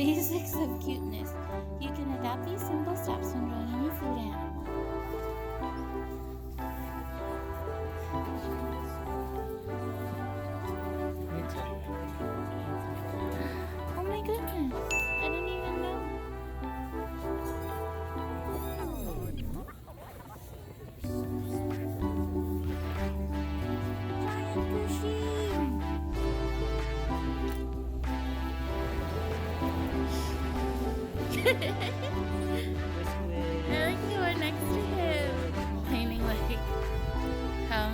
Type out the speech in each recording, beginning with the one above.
basics of cuteness. You can adopt these simple steps when joining a food animal. Oh my goodness, I didn't even know. Giant machine. I like the one next to him, complaining like how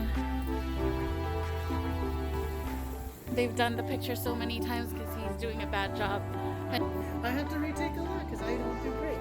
they've done the picture so many times because he's doing a bad job. I have to retake a lot because I don't do great.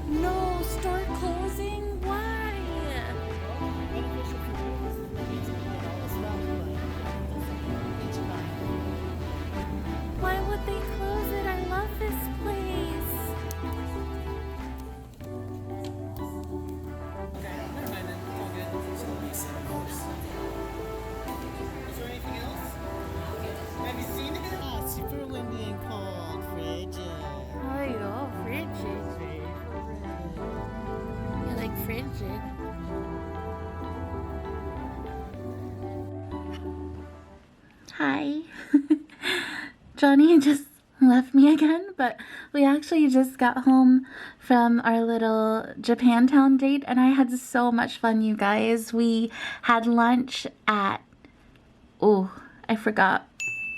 No, store closing? Why? Why would they close it? I love this place. Is there anything else? Have you seen it? Ah, super windy and cold, frigid. Oh, you're frigid. You like frigid. Hi. Johnny just left me again, but we actually just got home from our little Japantown date and I had so much fun, you guys. We had lunch at, oh, I forgot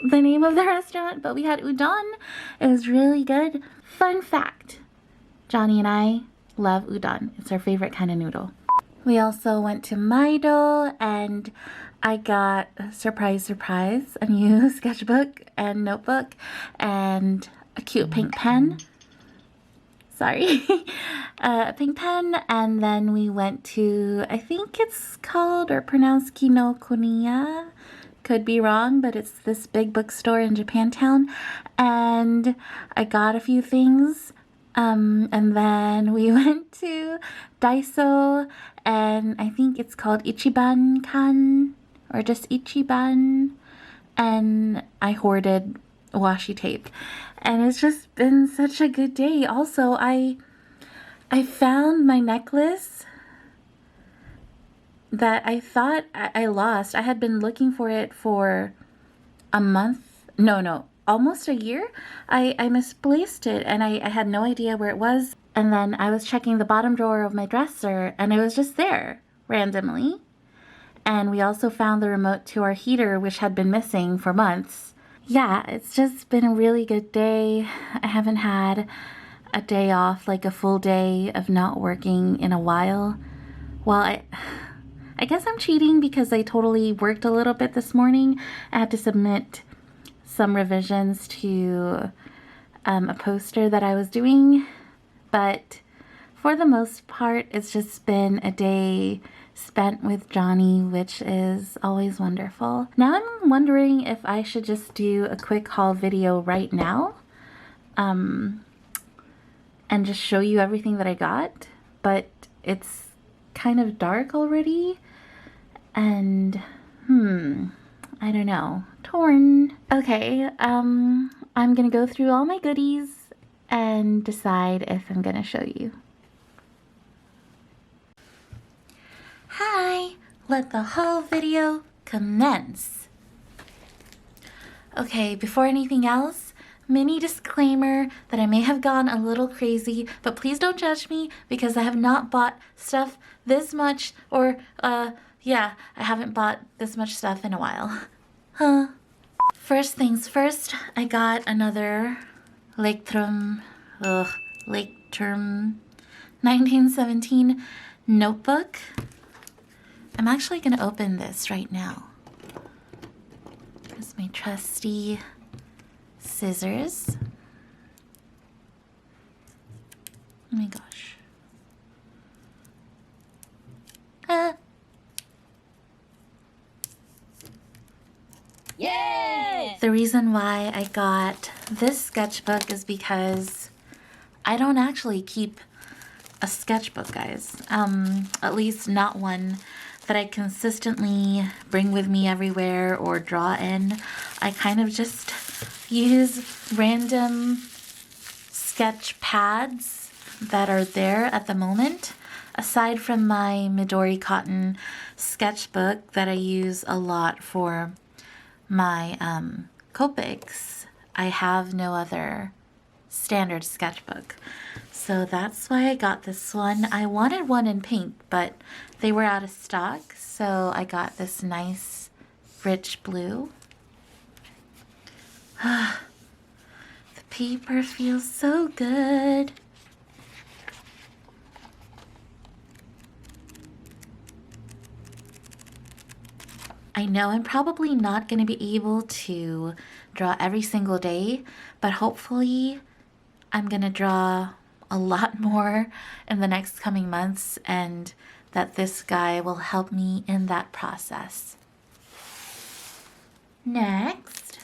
the name of the restaurant, but we had udon. It was really good. Fun fact, Johnny and I love udon. It's our favorite kind of noodle. We also went to Maido and I got, surprise, surprise, a new sketchbook and notebook and a cute pink pen. Sorry. A pink pen. And then we went to, I think it's called or pronounced Kinokuniya. Could be wrong, but it's this big bookstore in Japantown. And I got a few things. And then we went to Daiso, and I think it's called Ichiban-kan, or just Ichiban, and I hoarded washi tape. And it's just been such a good day. Also, I found my necklace that I thought I lost. I had been looking for it for a month. No. Almost a year. I misplaced it and I had no idea where it was. And then I was checking the bottom drawer of my dresser and it was just there randomly. And we also found the remote to our heater, which had been missing for months. Yeah, it's just been a really good day. I haven't had a day off, like a full day of not working in a while. Well, I guess I'm cheating because I totally worked a little bit this morning. I had to submit some revisions to a poster that I was doing, but for the most part, it's just been a day spent with Johnny, which is always wonderful. Now I'm wondering if I should just do a quick haul video right now, and just show you everything that I got, but it's kind of dark already, and I don't know. Torn. Okay, I'm gonna go through all my goodies and decide if I'm gonna show you. Hi, let the whole video commence. Okay, before anything else, mini disclaimer that I may have gone a little crazy, but please don't judge me because I have not bought stuff this much, or yeah, I haven't bought this much stuff in a while. Huh. First things first, I got another Lake Term 1917 notebook. I'm actually going to open this right now. Here's my trusty scissors. Oh my gosh. Yay! The reason why I got this sketchbook is because I don't actually keep a sketchbook, guys. At least not one that I consistently bring with me everywhere or draw in. I kind of just use random sketch pads that are there at the moment. Aside from my Midori cotton sketchbook that I use a lot for my Copics, I have no other standard sketchbook. So that's why I got this one. I wanted one in pink, but they were out of stock, so I got this nice rich blue. The paper feels so good. I know I'm probably not going to be able to draw every single day, but hopefully I'm going to draw a lot more in the next coming months, and that this guy will help me in that process. Next.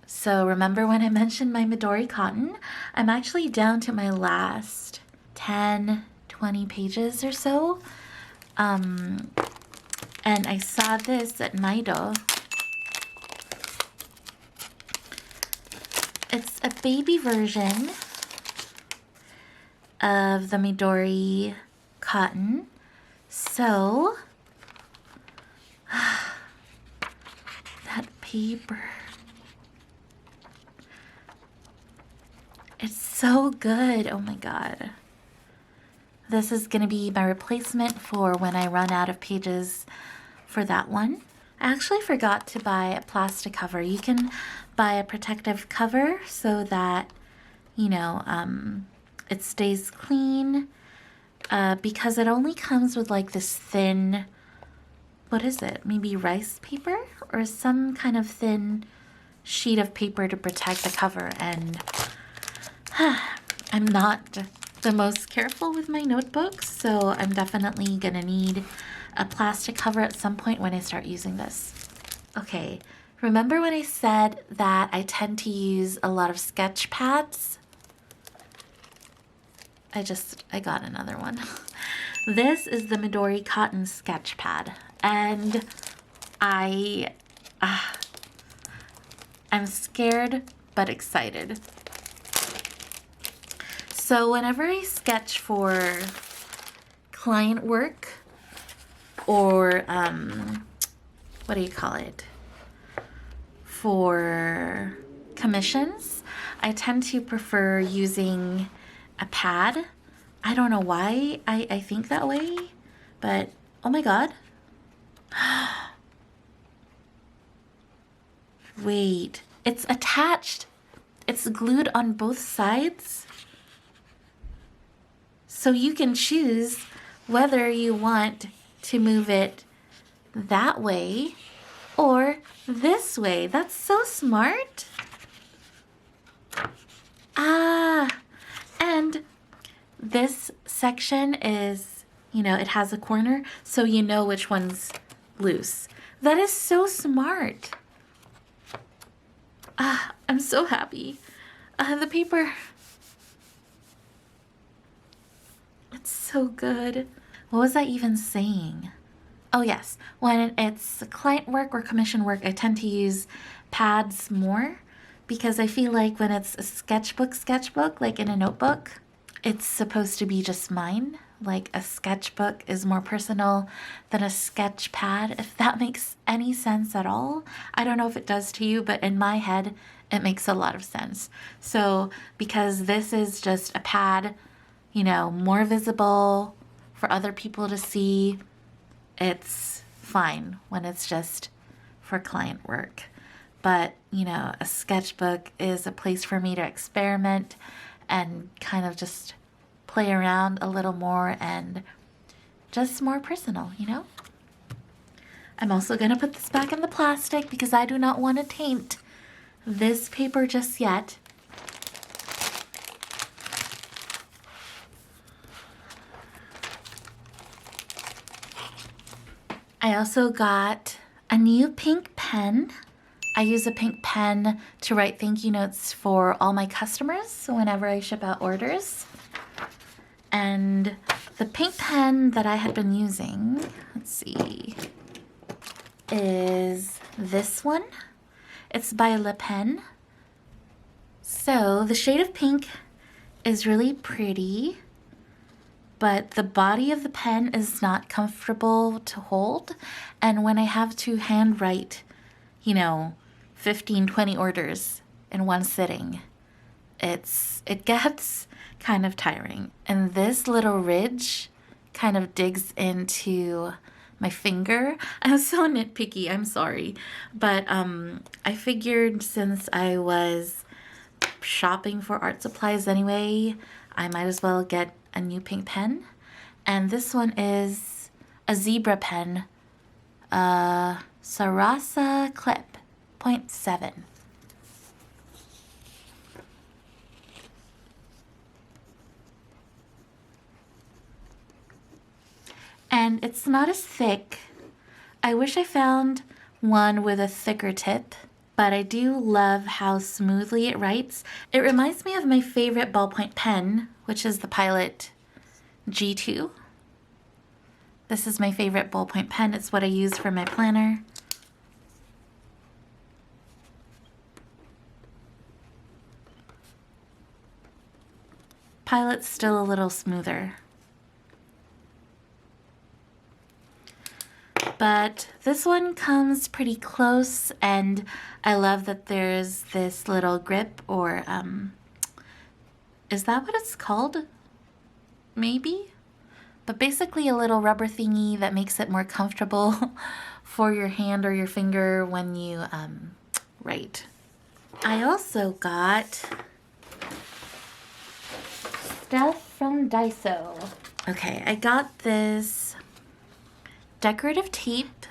So remember when I mentioned my Midori cotton? I'm actually down to my last 10, 20 pages or so. And I saw this at Maido. It's a baby version of the Midori cotton. So, that paper. It's so good. Oh my God. This is going to be my replacement for when I run out of pages for that one. I actually forgot to buy a plastic cover. You can buy a protective cover so that, you know, it stays clean, because it only comes with like this thin, what is it? Maybe rice paper or some kind of thin sheet of paper to protect the cover. And I'm not the most careful with my notebooks, so I'm definitely gonna need a plastic cover at some point when I start using this. Okay, remember when I said that I tend to use a lot of sketch pads? I got another one. This is the Midori cotton sketch pad, and I'm scared but excited. So whenever I sketch for client work or what do you call it? For commissions, I tend to prefer using a pad. I don't know why I think that way, but oh my God. Wait, it's attached. It's glued on both sides. So you can choose whether you want to move it that way or this way. That's so smart. And this section is, you know, it has a corner, so you know which one's loose. That is so smart. I'm so happy. The paper, it's so good. What was I even saying? Oh yes, when it's client work or commission work, I tend to use pads more because I feel like when it's a sketchbook, like in a notebook, it's supposed to be just mine. Like a sketchbook is more personal than a sketch pad, if that makes any sense at all. I don't know if it does to you, but in my head, it makes a lot of sense. So because this is just a pad, you know, more visible for other people to see, it's fine when it's just for client work. But, you know, a sketchbook is a place for me to experiment and kind of just play around a little more and just more personal, you know? I'm also going to put this back in the plastic because I do not want to taint this paper just yet. I also got a new pink pen. I use a pink pen to write thank you notes for all my customers whenever I ship out orders. And the pink pen that I had been using, let's see, is this one. It's by Le Pen. So the shade of pink is really pretty, but the body of the pen is not comfortable to hold. And when I have to handwrite, 15, 20 orders in one sitting, it gets kind of tiring. And this little ridge kind of digs into my finger. I'm so nitpicky, I'm sorry. But I figured since I was shopping for art supplies anyway, I might as well get a new pink pen. And this one is a zebra pen, Sarasa Clip 0.7. And it's not as thick. I wish I found one with a thicker tip, but I do love how smoothly it writes. It reminds me of my favorite ballpoint pen, which is the Pilot G2. This is my favorite ballpoint pen. It's what I use for my planner. Pilot's still a little smoother. But this one comes pretty close, and I love that there's this little grip, or is that what it's called? Maybe? But basically a little rubber thingy that makes it more comfortable for your hand or your finger when you write. I also got stuff from Daiso. Okay, I got this decorative tape,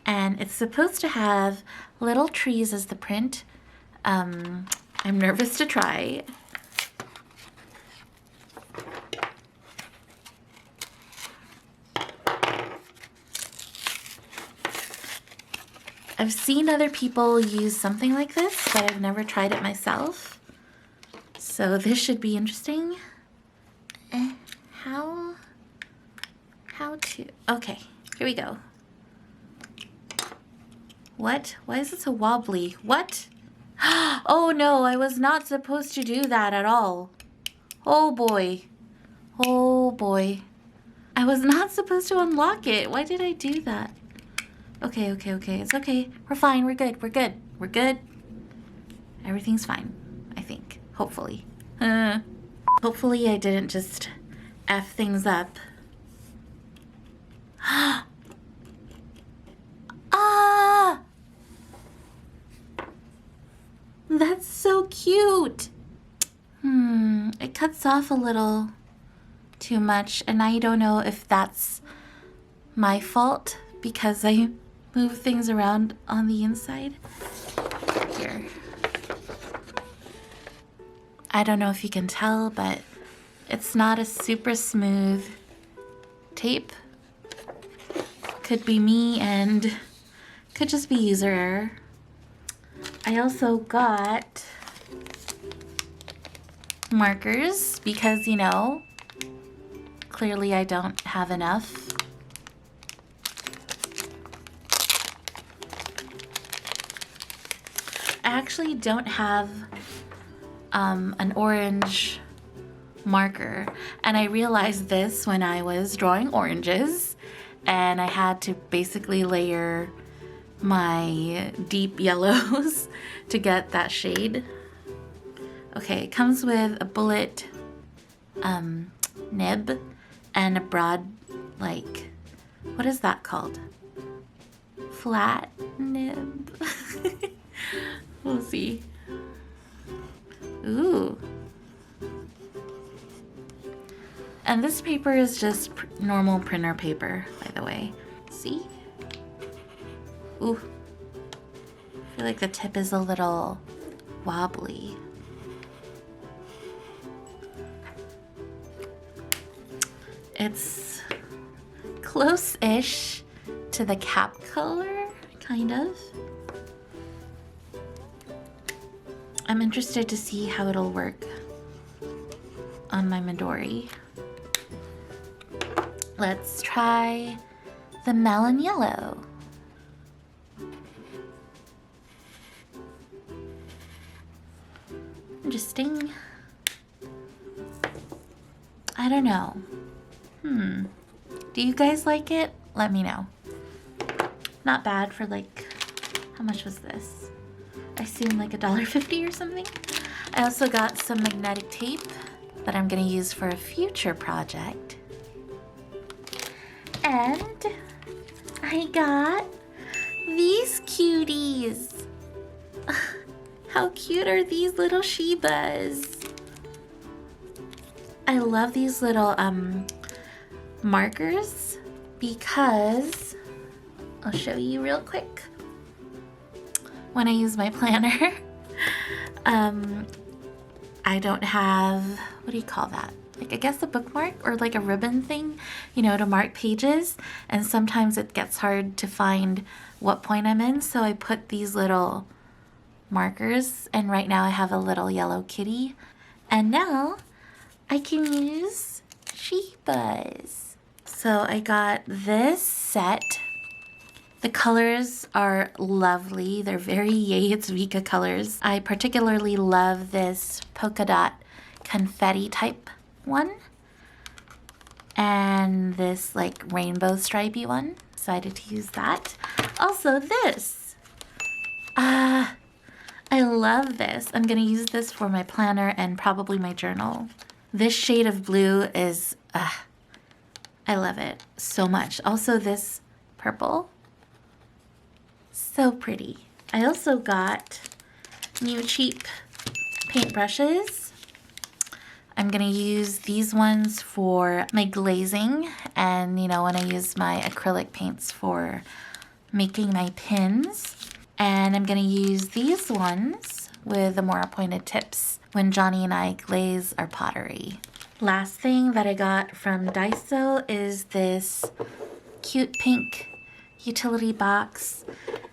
and it's supposed to have little trees as the print. I'm nervous to try. I've seen other people use something like this, but I've never tried it myself. So this should be interesting. Okay, here we go. What? Why is it so wobbly? What? Oh no, I was not supposed to do that at all. Oh boy. Oh boy. I was not supposed to unlock it. Why did I do that? Okay. It's okay. We're fine. We're good. We're good. Everything's fine, I think. Hopefully. Hopefully I didn't just F things up. Ah! That's so cute. It cuts off a little too much, and I don't know if that's my fault because I move things around on the inside. Here. I don't know if you can tell, but it's not a super smooth tape. Could be me and could just be user error. I also got markers because, clearly I don't have enough. I actually don't have an orange marker, and I realized this when I was drawing oranges, and I had to basically layer my deep yellows to get that shade. Okay, it comes with a bullet nib and a broad, what is that called? Flat nib. We'll see. Ooh. And this paper is just normal printer paper, by the way. See? Ooh. I feel like the tip is a little wobbly. It's close-ish to the cap color, kind of. I'm interested to see how it'll work on my Midori. Let's try the melon yellow. Interesting. I don't know. Do you guys like it? Let me know. Not bad for like, how much was this? I assume like $1.50 or something. I also got some magnetic tape that I'm gonna use for a future project. And I got these cuties. How cute are these little Shibas? I love these little markers because I'll show you real quick. When I use my planner, I don't have, what do you call that? Like, I guess a bookmark or like a ribbon thing, you know, to mark pages. And sometimes it gets hard to find what point I'm in. So I put these little markers, and right now I have a little yellow kitty. And now I can use Shibas. So I got this set. The colors are lovely. They're very yay, it's Vica colors. I particularly love this polka dot confetti type one. And this like rainbow stripey one. Decided to use that. Also this. I love this. I'm gonna use this for my planner and probably my journal. This shade of blue is, I love it so much. Also this purple. So pretty. I also got new cheap paintbrushes. I'm gonna use these ones for my glazing, and you know, when I use my acrylic paints for making my pins. And I'm gonna use these ones with the more pointed tips when Johnny and I glaze our pottery. Last thing that I got from Daiso is this cute pink utility box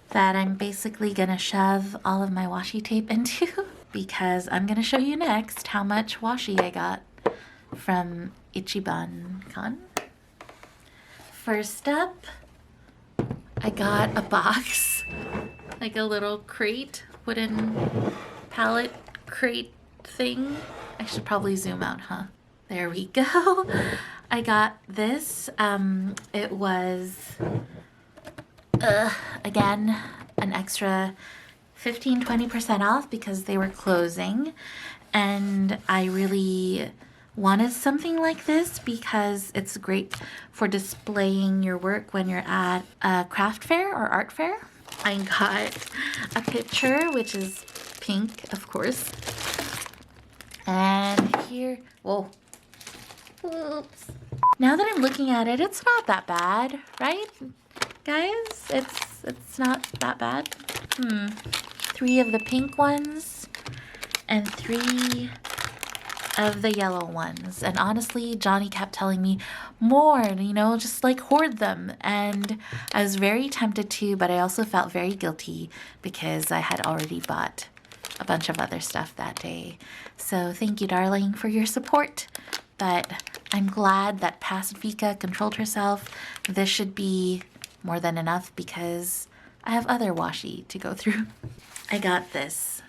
that I'm basically gonna shove all of my washi tape into because I'm gonna show you next how much washi I got from Ichiban-kan. First up, I got a box, like a little crate, wooden pallet crate thing. I should probably zoom out, huh? There we go. I got this. It was again, an extra 15-20% off because they were closing. And I really wanted something like this because it's great for displaying your work when you're at a craft fair or art fair. I got a picture, which is pink, of course. And here, whoa. Oops. Now that I'm looking at it, it's not that bad, right? Guys, it's not that bad. 3 of the pink ones and 3 of the yellow ones. And honestly, Johnny kept telling me more, you know, just like hoard them. And I was very tempted to, but I also felt very guilty because I had already bought a bunch of other stuff that day. So thank you, darling, for your support. But I'm glad that past Vica controlled herself. This should be more than enough because I have other washi to go through. I got this.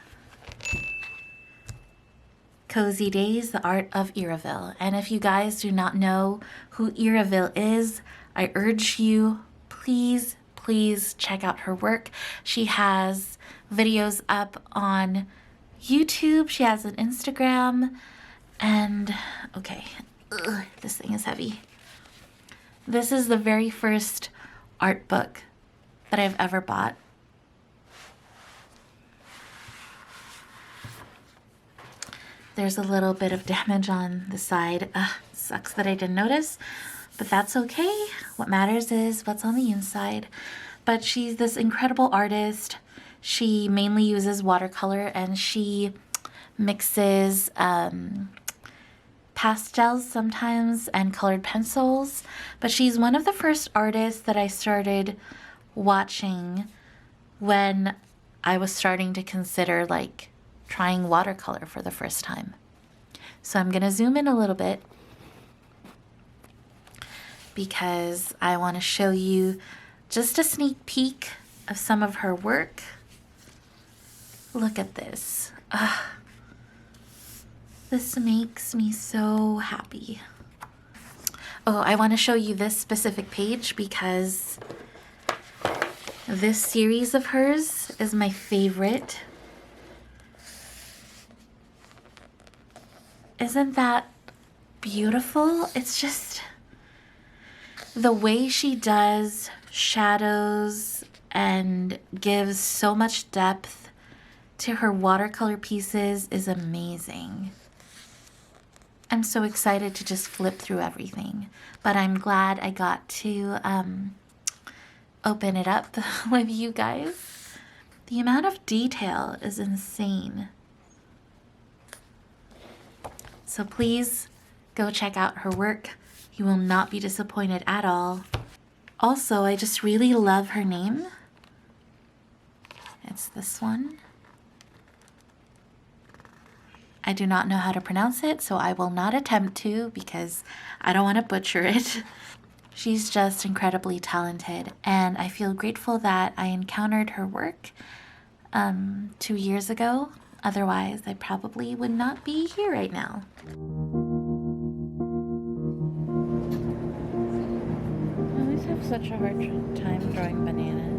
Cozy Days, The Art of Iraville. And if you guys do not know who Iraville is, I urge you, please, please check out her work. She has videos up on YouTube. She has an Instagram. And, okay, this thing is heavy. This is the very first art book that I've ever bought. There's a little bit of damage on the side. Sucks that I didn't notice, but that's okay. What matters is what's on the inside. But she's this incredible artist. She mainly uses watercolor, and she mixes pastels sometimes and colored pencils. But she's one of the first artists that I started watching when I was starting to consider like trying watercolor for the first time. So I'm gonna zoom in a little bit because I want to show you just a sneak peek of some of her work. Look at this. This makes me so happy. Oh, I want to show you this specific page because this series of hers is my favorite. Isn't that beautiful? It's just the way she does shadows and gives so much depth to her watercolor pieces is amazing. I'm so excited to just flip through everything, but I'm glad I got to open it up with you guys. The amount of detail is insane. So please go check out her work. You will not be disappointed at all. Also, I just really love her name. It's this one. I do not know how to pronounce it, so I will not attempt to because I don't want to butcher it. She's just incredibly talented, and I feel grateful that I encountered her work 2 years ago. Otherwise, I probably would not be here right now. I always have such a hard time drawing bananas.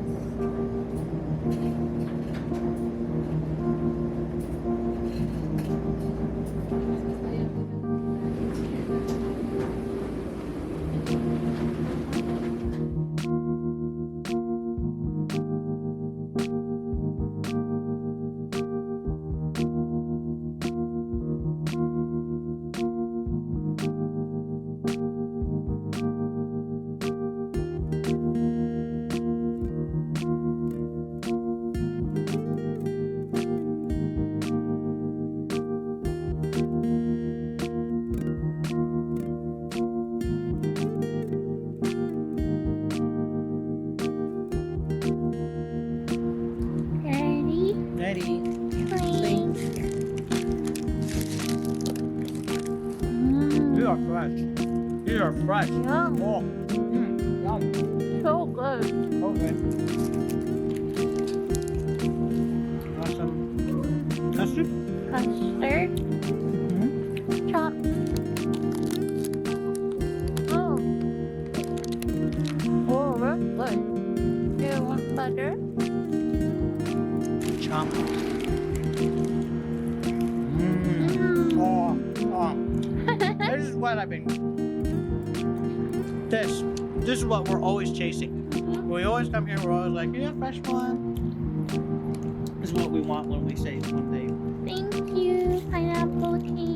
Ready? You are fresh. You are fresh. Yum. Oh. Yum. So good. Okay. Want some custard? Custard. Chop. Oh. Oh, that's good. Do you want butter? Chomp. Oh. This is what I've been. This is what we're always chasing. We always come here. We're always like, yeah, fresh one. This is what we want when we say one day. Thank you, pineapple king.